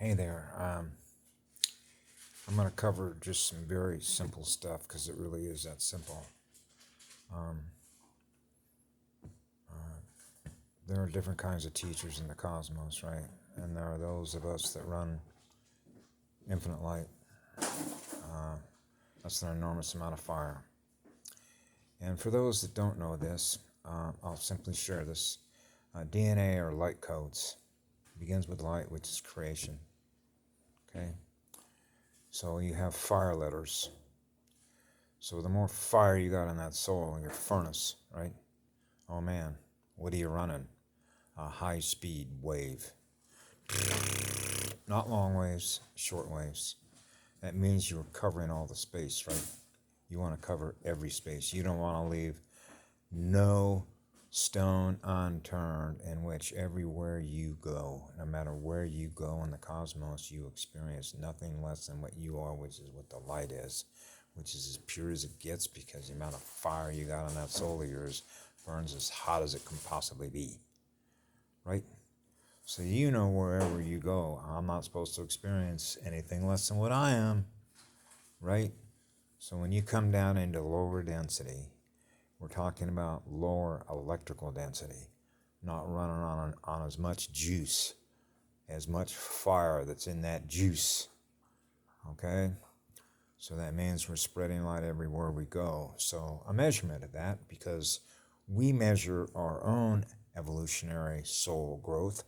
Hey there. I'm going to cover just some very simple stuff because it really is that simple. Um, there are different kinds of teachers in the cosmos, right? And there are those of us that run infinite light. That's an enormous amount of fire. And for those that don't know this, I'll simply share this. DNA or light codes. It begins with light, which is creation. Okay? So you have fire letters. So the more fire you got in that soul, your furnace, right? Oh man, what are you running? A high-speed wave. Not long waves, short waves. That means you're covering all the space, right? You want to cover every space. You don't want to leave no stone unturned in which everywhere you go, no matter where you go in the cosmos, you experience nothing less than what you are, which is what the light is, which is as pure as it gets because the amount of fire you got on that soul of yours burns as hot as it can possibly be, right? So you know wherever you go, I'm not supposed to experience anything less than what I am, right? So when you come down into lower density, we're talking about lower electrical density, not running on as much juice, as much fire that's in that juice, okay? So that means we're spreading light everywhere we go. So a measurement of that, because we measure our own evolutionary soul growth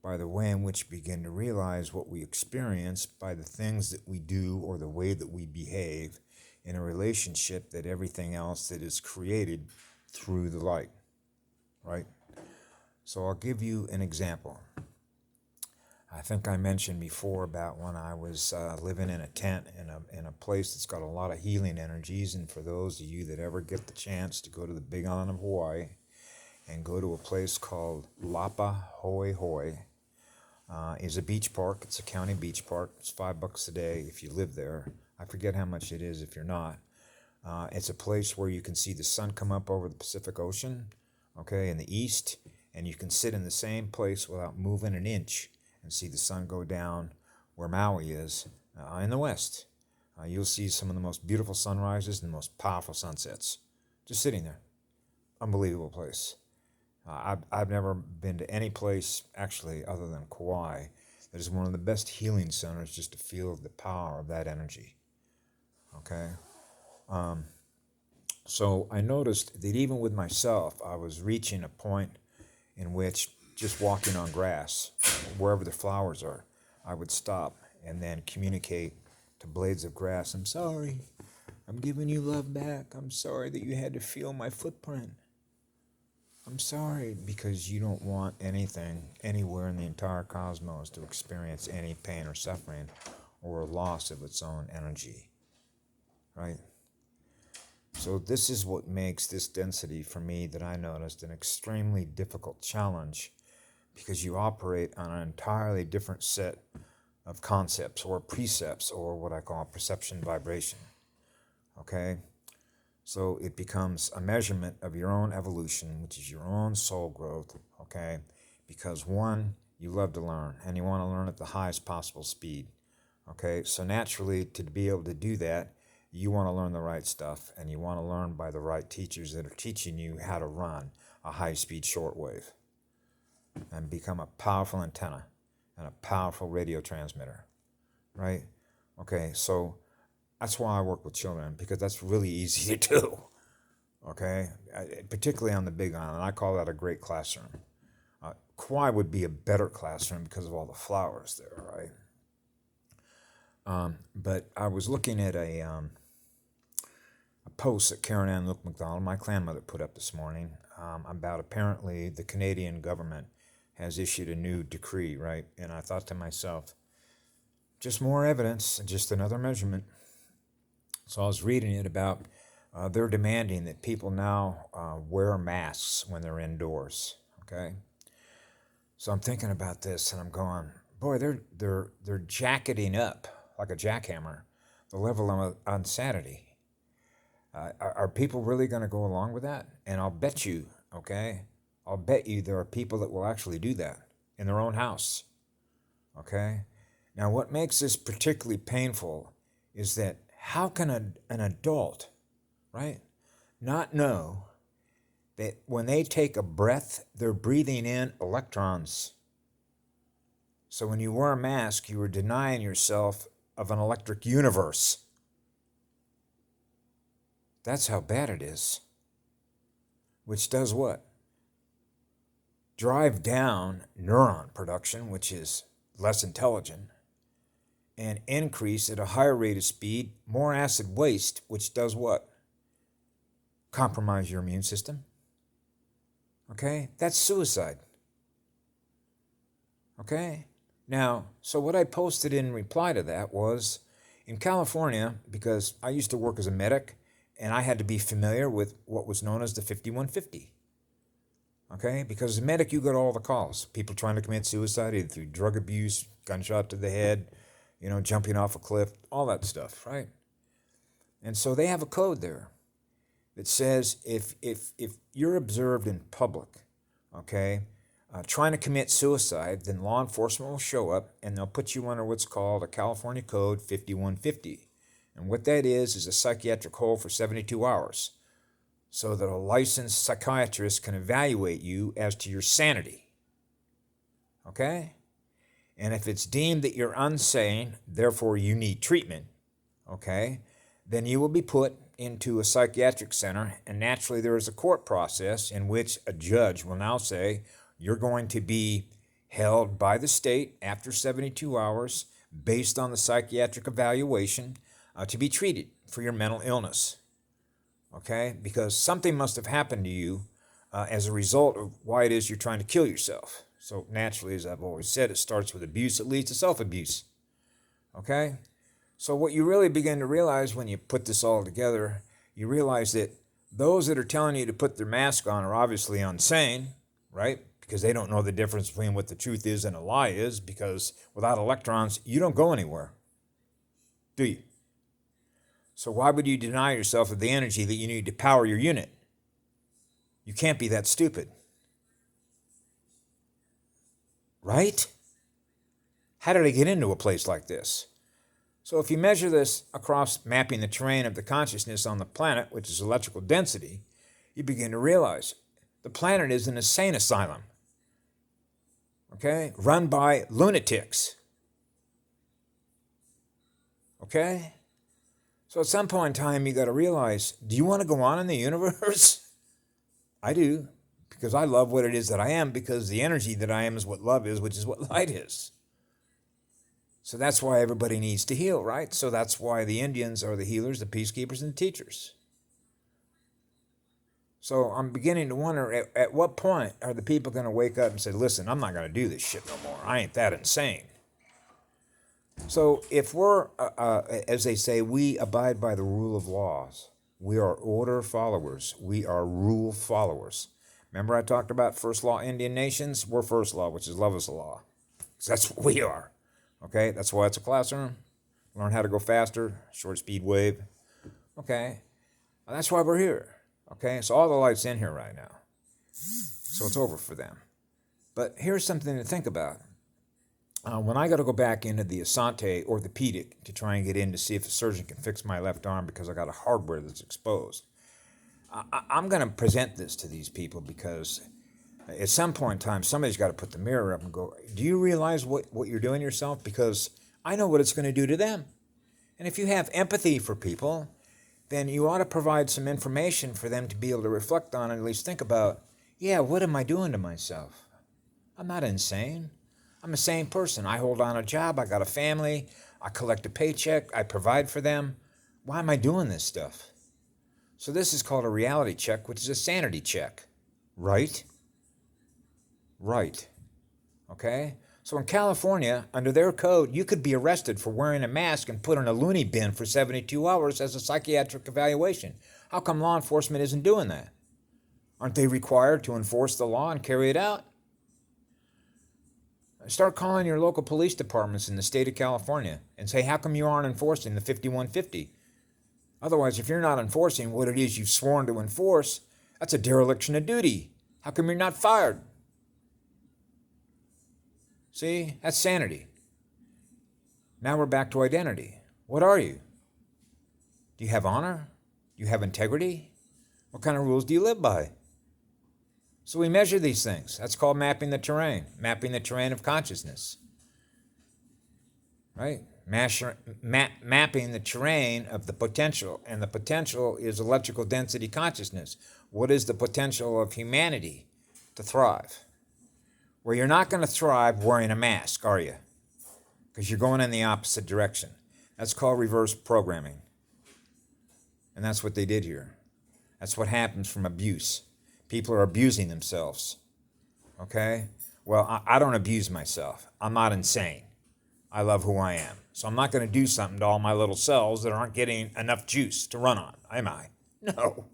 by the way in which we begin to realize what we experience by the things that we do or the way that we behave in a relationship that everything else that is created through the light, right? So I'll give you an example. I think I mentioned before about when I was living in a tent in a place that's got a lot of healing energies, and for those of you that ever get the chance to go to the Big Island of Hawaii and go to a place called Lapa Hoi Hoi, is a beach park. It's a county beach park. It's $5 a day if you live there. I forget how much it is if you're not. It's a place where you can see the sun come up over the Pacific Ocean, okay, in the east, and you can sit in the same place without moving an inch and see the sun go down where Maui is in the west. You'll see some of the most beautiful sunrises and the most powerful sunsets just sitting there. Unbelievable place. I've never been to any place, actually, other than Kauai, that is one of the best healing centers just to feel the power of that energy. Okay? So I noticed that even with myself, I was reaching a point in which just walking on grass, wherever the flowers are, I would stop and then communicate to blades of grass, I'm sorry, I'm giving you love back. I'm sorry that you had to feel my footprint. I'm sorry because you don't want anything anywhere in the entire cosmos to experience any pain or suffering or a loss of its own energy, right? So this is what makes this density for me that I noticed an extremely difficult challenge because you operate on an entirely different set of concepts or precepts or what I call perception vibration, okay? So it becomes a measurement of your own evolution, which is your own soul growth, okay? Because one, you love to learn, and you want to learn at the highest possible speed, okay? So naturally, to be able to do that, you want to learn the right stuff, and you want to learn by the right teachers that are teaching you how to run a high-speed shortwave and become a powerful antenna and a powerful radio transmitter, right? Okay, so that's why I work with children, because that's really easy to do, okay? Particularly on the Big Island. I call that a great classroom. Kauai would be a better classroom because of all the flowers there, right? But I was looking at a post that Karen Ann Luke McDonald, my grandmother, put up this morning about apparently the Canadian government has issued a new decree, right? And I thought to myself, just more evidence, just another measurement. So I was reading it about they're demanding that people now wear masks when they're indoors. Okay, so I'm thinking about this and I'm going, boy, they're jacketing up like a jackhammer the level of insanity. Are people really going to go along with that? And I'll bet you, okay, there are people that will actually do that in their own house. Okay, Now, what makes this particularly painful is that how can an adult, right, not know that when they take a breath, they're breathing in electrons. So when you wear a mask, you are denying yourself of an electric universe. That's how bad it is. Which does what? Drive down neuron production, which is less intelligent, and increase at a higher rate of speed more acid waste, which does what? Compromise your immune system. Okay? That's suicide. Okay? Now, so what I posted in reply to that was, in California, because I used to work as a medic, and I had to be familiar with what was known as the 5150. Okay? Because as a medic, you got all the calls. People trying to commit suicide, either through drug abuse, gunshot to the head, jumping off a cliff, all that stuff, right? And so they have a code there that says if you're observed in public, okay, trying to commit suicide, then law enforcement will show up and they'll put you under what's called a California Code 5150. And what that is a psychiatric hold for 72 hours so that a licensed psychiatrist can evaluate you as to your sanity. Okay? And if it's deemed that you're insane, therefore you need treatment, okay, then you will be put into a psychiatric center, and naturally there is a court process in which a judge will now say you're going to be held by the state after 72 hours based on the psychiatric evaluation to be treated for your mental illness, okay, because something must have happened to you as a result of why it is you're trying to kill yourself. So naturally, as I've always said, it starts with abuse, it leads to self-abuse, okay? So what you really begin to realize when you put this all together, you realize that those that are telling you to put their mask on are obviously insane, right? Because they don't know the difference between what the truth is and a lie is, because without electrons, you don't go anywhere, do you? So why would you deny yourself of the energy that you need to power your unit? You can't be that stupid. Right? How did I get into a place like this? So if you measure this across mapping the terrain of the consciousness on the planet, which is electrical density, you begin to realize the planet is an insane asylum, okay, run by lunatics, okay? So at some point in time, you got to realize, do you want to go on in the universe? I do, because I love what it is that I am, because the energy that I am is what love is, which is what light is. So that's why everybody needs to heal, right? So that's why the Indians are the healers, the peacekeepers, and the teachers. So I'm beginning to wonder, at what point are the people going to wake up and say, listen, I'm not going to do this shit no more. I ain't that insane. So if we're, as they say, we abide by the rule of laws. We are order followers. We are rule followers. Remember I talked about first law Indian nations? We're first law, which is love is the law. So that's what we are. Okay, that's why it's a classroom. Learn how to go faster, short speed wave. Okay, and that's why we're here. Okay, so all the light's in here right now. So it's over for them. But here's something to think about. When I got to go back into the Asante orthopedic to try and get in to see if a surgeon can fix my left arm because I got a hardware that's exposed, I'm going to present this to these people because at some point in time, somebody's got to put the mirror up and go, do you realize what you're doing yourself? Because I know what it's going to do to them. And if you have empathy for people, then you ought to provide some information for them to be able to reflect on and at least think about, yeah, what am I doing to myself? I'm not insane. I'm a sane person. I hold on a job. I got a family. I collect a paycheck. I provide for them. Why am I doing this stuff? So this is called a reality check, which is a sanity check. Right? Right. Okay? So in California, under their code, you could be arrested for wearing a mask and put in a loony bin for 72 hours as a psychiatric evaluation. How come law enforcement isn't doing that? Aren't they required to enforce the law and carry it out? Start calling your local police departments in the state of California and say, how come you aren't enforcing the 5150? Otherwise, if you're not enforcing what it is you've sworn to enforce, that's a dereliction of duty. How come you're not fired? See, that's sanity. Now we're back to identity. What are you? Do you have honor? Do you have integrity? What kind of rules do you live by? So we measure these things. That's called mapping the terrain of consciousness. Right? Mapping the terrain of the potential. And the potential is electrical density consciousness. What is the potential of humanity to thrive? Well, you're not going to thrive wearing a mask, are you? Because you're going in the opposite direction. That's called reverse programming. And that's what they did here. That's what happens from abuse. People are abusing themselves. Okay? Well, I don't abuse myself. I'm not insane. I love who I am. So I'm not going to do something to all my little cells that aren't getting enough juice to run on, am I? No.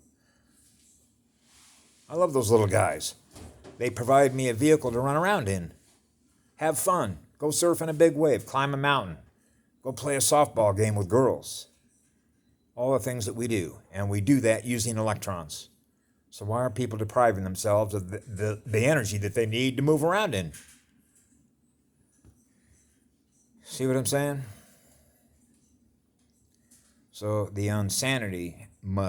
I love those little guys. They provide me a vehicle to run around in. Have fun. Go surf in a big wave. Climb a mountain. Go play a softball game with girls. All the things that we do. And we do that using electrons. So why are people depriving themselves of the energy that they need to move around in? See what I'm saying? So the insanity must